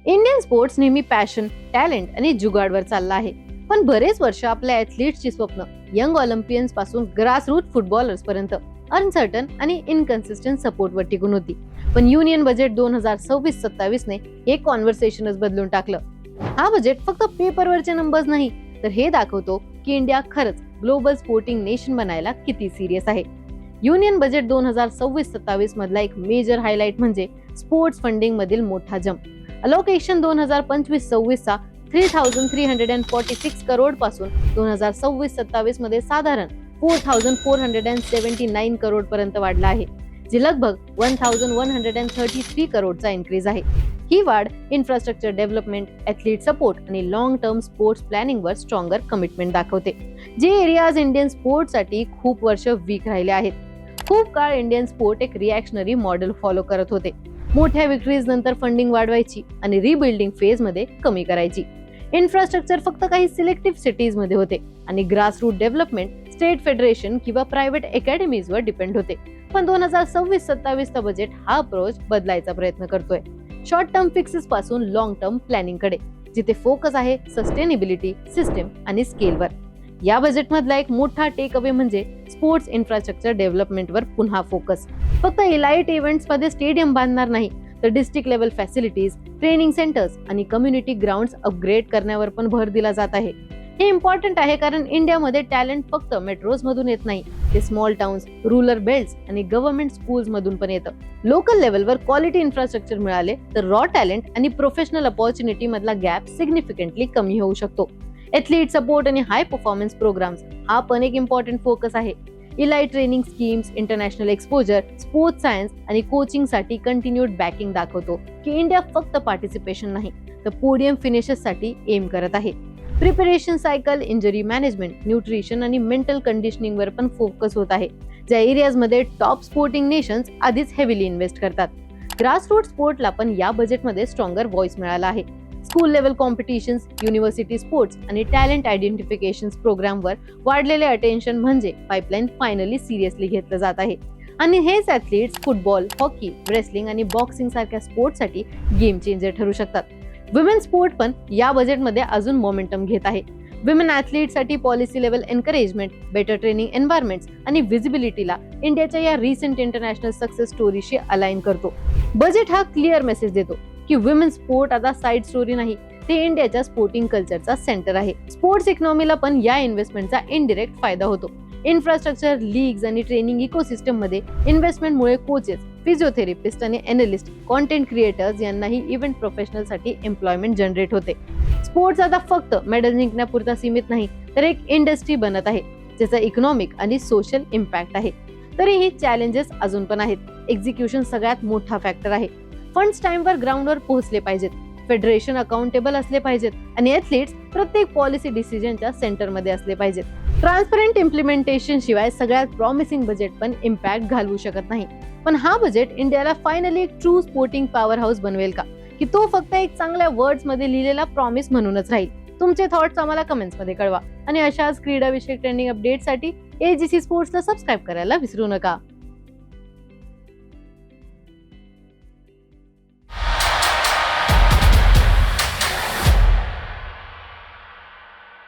Indian sports नेहमी passion, talent आणि जुगाडवर चालला आहे. पण बरेच वर्ष आपल्या ॲथलीट्सची स्वप्न यंग ऑलिम्पियन्स पासून ग्रासरूट फुटबॉलर्स पर्यंत अनसर्टन आणि इनकन्सिस्टंट सपोर्टवर टिकून होती. पण युनियन बजेट 2026-27 ने हे कॉन्व्हर्सेशनच बदलून टाकलं. हा बजेट फक्त पेपरवरचे नंबर्स नाही, तर हे दाखवतो की इंडिया खरंच ग्लोबल स्पोर्टिंग नेशन बनायला किती सिरियस आहे. युनियन बजेट 2026-27 मधला एक मेजर हायलाइट म्हणजे स्पोर्ट्स फंडिंग मधील मोठा जंप. अलोकेशन 2025-26 चा 3346 करोड पासून 2026-27 मध्ये साधारण 4479 करोड पर्यंत वाढला आहे, जी लगभग 1133 करोडचा इन्क्रीज आहे. ही वाढ इन्फ्रास्ट्रक्चर डेव्हलपमेंट, ॲथलीट सपोर्ट आणि लॉंग टर्म स्पोर्ट्स प्लॅनिंगवर स्ट्रॉंगर कमिटमेंट दाखवते, जे एरियाज इंडियन स्पोर्ट्ससाठी खूप वर्ष वीक राहिले आहेत. खूप काळ इंडियन स्पोर्ट एक रिॲक्शनरी मॉडेल फॉलो करत होते. मोठ्या विक्रीज नंतर फंडिंग वाढवायची आणि रिबिल्डिंग फेज मध्ये कमी करायची. इन्फ्रास्ट्रक्चर फक्त काही सिलेक्टिव्ह सिटीज मध्ये होते आणि ग्रासरूट डेव्हलपमेंट स्टेट फेडरेशन किंवा प्रायव्हेट अकॅडमीजवर डिपेंड होते. पण 2026-27 चा बजेट हा अप्रोच बदलायचा प्रयत्न करतोय, शॉर्ट टर्म फिक्सेस पासून लॉंग टर्म प्लॅनिंग कडे, जिथे फोकस आहे सस्टेनेबिलिटी, सिस्टम आणि स्केलवर. या बजेट मधला एक मोठा टेक अवे म्हणजे स्पोर्ट्स इन्फ्रास्ट्रक्चर डेव्हलपमेंटवर पुन्हा फोकस. फक्त इलाइट इव्हेंट्स मध्ये स्टेडियम बांधणार नाही, तर district level facilities, training centres आणि कम्युनिटी ग्राउंड्स अपग्रेड करण्यावर पण भर दिला जात आहे. हे इम्पॉर्टंट आहे कारण इंडियामध्ये टॅलेंट फक्त मेट्रोज मधून येत नाही, ते स्मॉल टाउन्स, रुरल बेल्ट्स आणि गव्हर्नमेंट स्कूल्स मधून पण येतं. लोकल लेवलवर क्वालिटी इन्फ्रास्ट्रक्चर मिळाले तर रॉ टॅलेंट आणि प्रोफेशनल अपॉर्च्युनिटी मधला गॅप सिग्निफिकंटली कमी होऊ शकतो. ॲथलीट सपोर्ट आणि हाय परफॉर्मन्स प्रोग्राम्स हा पण एक इम्पॉर्टंट फोकस आहे. Elite training schemes, international exposure, sports science आणि कोचिंग साठी कंटिन्यूड बॅकिंग दाखवतो की इंडिया फक्त पार्टिसिपेशन नाही, तर पोडियम फिनिशेस साठी एम करत आहे. Preparation cycle, injury management, nutrition आणि मेंटल कंडिशनिंग वर पण फोकस होत आहे, ज्या एरियाज मध्ये टॉप स्पोर्टिंग नेशन्स आधीच हेविली इन्व्हेस्ट करतात. ग्रासरूट स्पोर्टला पण या बजेटमध्ये स्ट्रॉंगर व्हॉइस मिळाला आहे. School level competitions, university sports आणि टॅलेंट आयडेंटिफिकेशन प्रोग्रामवर वाढलेले अटेन्शन म्हणजे पाईपलाईन फायनली सिरियसली घेतलं जात आहे. आणि हेच ॲथलीट्स फुटबॉल, हॉकी, रेसलिंग आणि बॉक्सिंग सारख्या स्पोर्ट्ससाठी गेम चेंजर ठरू शकतात. विमेन स्पोर्ट पण या बजेटमध्ये अजून मोमेंटम घेत आहे. विमेन ॲथलीटसाठी policy level encouragement, better training environments आणि व्हिजिबिलिटीला इंडियाच्या या रिसेंट इंटरनॅशनल सक्सेस स्टोरीशी अलाइन करतो. बजेट हा क्लिअर मेसेज देतो की विमेन स्पोर्ट आता साइड स्टोरी नाही, ते इंडियाच्या स्पोर्टिंग कल्चरचा सेंटर आहे. स्पोर्ट्स इकॉनॉमीला पण या इन्व्हेस्टमेंटचा इनडिरेक्ट फायदा होतो. इन्फ्रास्ट्रक्चर, लीग्स आणि ट्रेनिंग इकोसिस्टम मध्ये इन्व्हेस्टमेंटमुळे कोचेस, फिजिओथेरपिस्ट आणि एनालिस्ट, कॉन्टेंट क्रिएटर्स यांनाही इव्हेंट प्रोफेशनल साठी एम्प्लॉयमेंट जनरेट होते. स्पोर्ट्स आता फक्त मेडल जिंकण्यापुरता सीमित नाही, तर एक इंडस्ट्री बनत आहे, ज्याचा इकॉनॉमिक आणि सोशल इम्पॅक्ट आहे. तरीही चॅलेंजेस अजून पण आहेत. एक्झिक्युशन सगळ्यात मोठा फॅक्टर आहे. फंड्स टाइमवर ग्राउंडवर पोहोचले पाहिजेत, फेडरेशन अकाउंटेबल असले पाहिजेत आणि ॲथलीट्स प्रत्येक पॉलिसी डिसिजनच्या सेंटरमध्ये असले पाहिजेत. ट्रान्सपरंट इम्प्लिमेंटेशन शिवाय सगळ्यात प्रॉमिसिंग बजेट पण इम्पॅक्ट घालवू शकत नाही. पण हा बजेट इंडियाला फायनली एक ट्रू स्पोर्टिंग पॉवर हाऊस बनवेल का, की तो फक्त एक चांगल्या वर्ड्स मध्ये लिहिलेला प्रॉमिस म्हणूनच राहील? तुमचे थॉट्स आम्हाला कमेंट्स मध्ये कळवा आणि अशाच क्रीडा विषयक ट्रेंडिंग अपडेटसाठी AGC स्पोर्ट्सला सबस्क्राईब करायला विसरू नका.